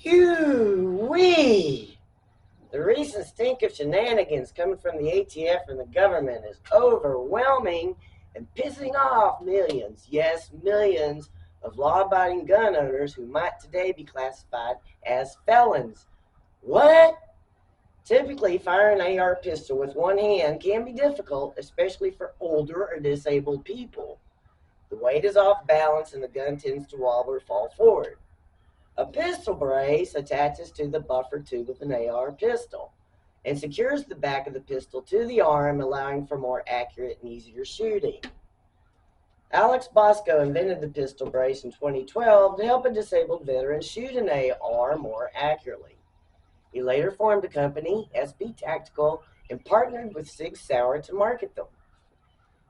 Whee! The recent stink of shenanigans coming from the ATF and the government is overwhelming and pissing off millions, yes, millions of law-abiding gun owners who might today be classified as felons. What? Typically, firing an AR pistol with one hand can be difficult, especially for older or disabled people. The weight is off balance and the gun tends to wobble or fall forward. A pistol brace attaches to the buffer tube of an AR pistol and secures the back of the pistol to the arm, allowing for more accurate and easier shooting. Alex Bosco invented the pistol brace in 2012 to help a disabled veteran shoot an AR more accurately. He later formed a company, SB Tactical, and partnered with Sig Sauer to market them.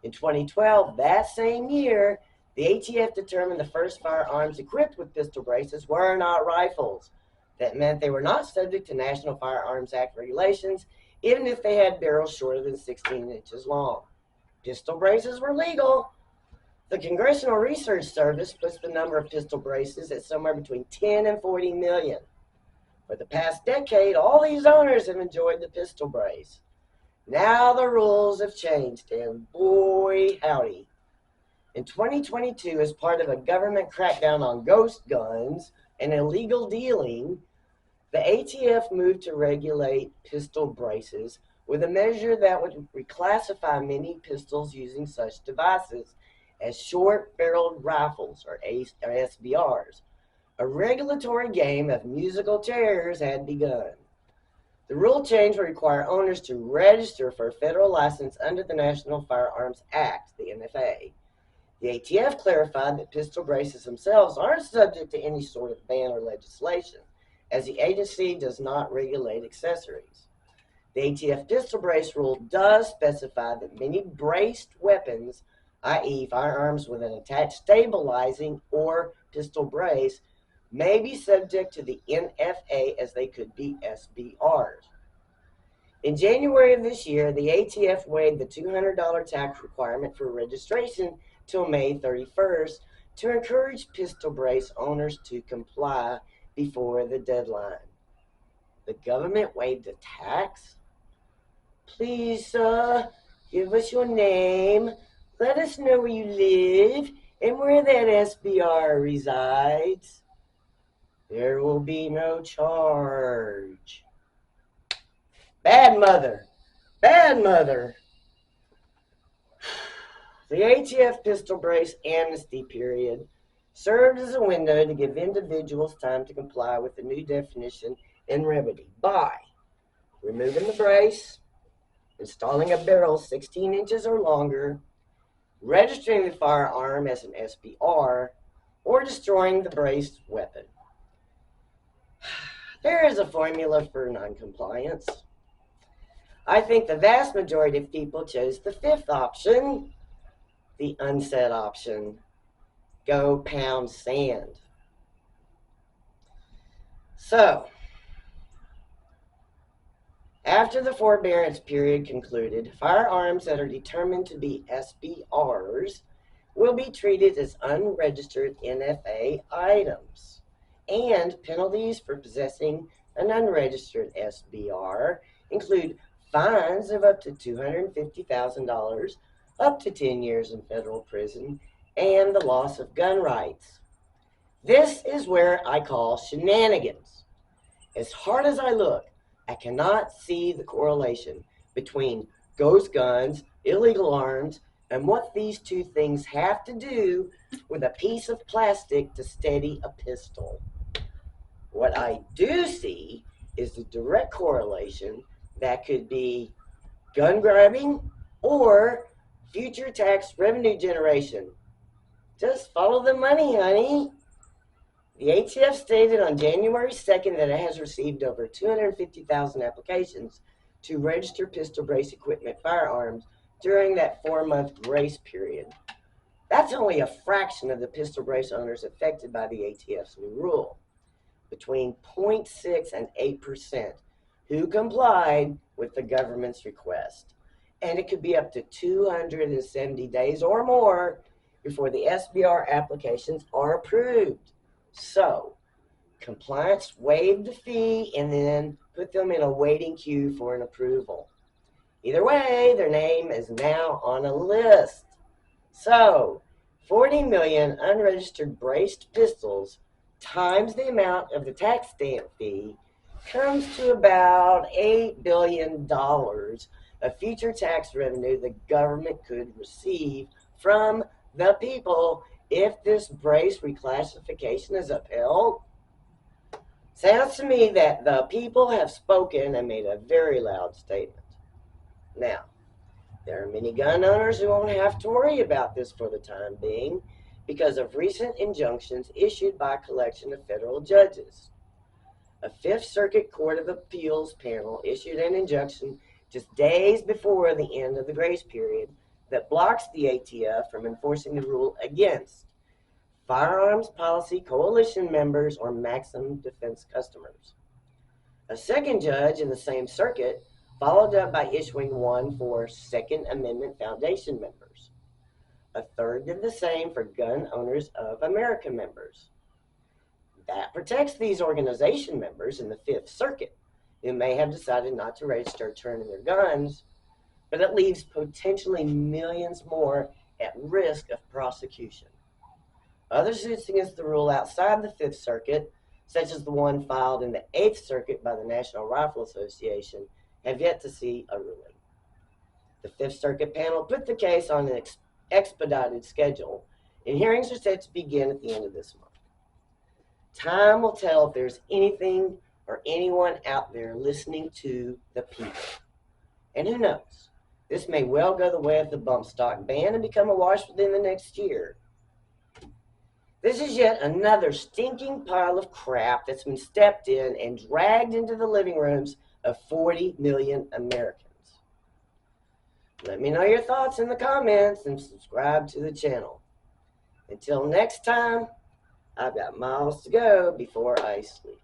In 2012, that same year, the ATF determined the first firearms equipped with pistol braces were not rifles. That meant they were not subject to National Firearms Act regulations, even if they had barrels shorter than 16 inches long. Pistol braces were legal. The Congressional Research Service puts the number of pistol braces at somewhere between 10 and 40 million. For the past decade, all these owners have enjoyed the pistol brace. Now the rules have changed, and boy howdy. In 2022, as part of a government crackdown on ghost guns and illegal dealing, the ATF moved to regulate pistol braces with a measure that would reclassify many pistols using such devices as short-barreled rifles, or SBRs. A regulatory game of musical chairs had begun. The rule change will require owners to register for a federal license under the National Firearms Act, the NFA. The ATF clarified that pistol braces themselves aren't subject to any sort of ban or legislation, as the agency does not regulate accessories. The ATF pistol brace rule does specify that many braced weapons, i.e. firearms with an attached stabilizing or pistol brace, may be subject to the NFA as they could be SBRs. In January of this year, the ATF waived the $200 tax requirement for registration till May 31st to encourage pistol brace owners to comply before the deadline. The government waived the tax? Please, give us your name, let us know where you live, and where that SBR resides. There will be no charge. Bad mother. Bad mother. The ATF pistol brace amnesty period served as a window to give individuals time to comply with the new definition and remedy by removing the brace, installing a barrel 16 inches or longer, registering the firearm as an SBR, or destroying the braced weapon. There is a formula for noncompliance. I think the vast majority of people chose the fifth option, the unsaid option. Go pound sand. So, after the forbearance period concluded, firearms that are determined to be SBRs will be treated as unregistered NFA items, and penalties for possessing an unregistered SBR include fines of up to $250,000, up to 10 years in federal prison, and the loss of gun rights. This is where I call shenanigans. As hard as I look, I cannot see the correlation between ghost guns, illegal arms, and what these two things have to do with a piece of plastic to steady a pistol. What I do see is the direct correlation that could be gun grabbing or future tax revenue generation. Just follow the money, honey. The ATF stated on January 2nd that it has received over 250,000 applications to register pistol brace equipment firearms during that 4-month grace period. That's only a fraction of the pistol brace owners affected by the ATF's new rule. Between 0.6 and 8% who complied with the government's request. And it could be up to 270 days or more before the SBR applications are approved. So, compliance waived the fee and then put them in a waiting queue for an approval. Either way, their name is now on a list. So, 40 million unregistered braced pistols times the amount of the tax stamp fee comes to about $8 billion of future tax revenue the government could receive from the people if this brace reclassification is upheld. Sounds to me that the people have spoken and made a very loud statement. Now, there are many gun owners who won't have to worry about this for the time being because of recent injunctions issued by a collection of federal judges. A Fifth Circuit Court of Appeals panel issued an injunction just days before the end of the grace period that blocks the ATF from enforcing the rule against Firearms Policy Coalition members or maximum defense customers. A second judge in the same circuit followed up by issuing one for Second Amendment Foundation members. A third did the same for Gun Owners of America members. That protects these organization members in the Fifth Circuit who may have decided not to register or turn in their guns, but it leaves potentially millions more at risk of prosecution. Other suits against the rule outside the Fifth Circuit, such as the one filed in the Eighth Circuit by the National Rifle Association, have yet to see a ruling. The Fifth Circuit panel put the case on an expedited schedule, and hearings are set to begin at the end of this month. Time will tell if there's anything or anyone out there listening to the people. And who knows, this may well go the way of the bump stock ban and become a wash within the next year. This is yet another stinking pile of crap that's been stepped in and dragged into the living rooms of 40 million Americans. Let me know your thoughts in the comments and subscribe to the channel. Until next time, I've got miles to go before I sleep.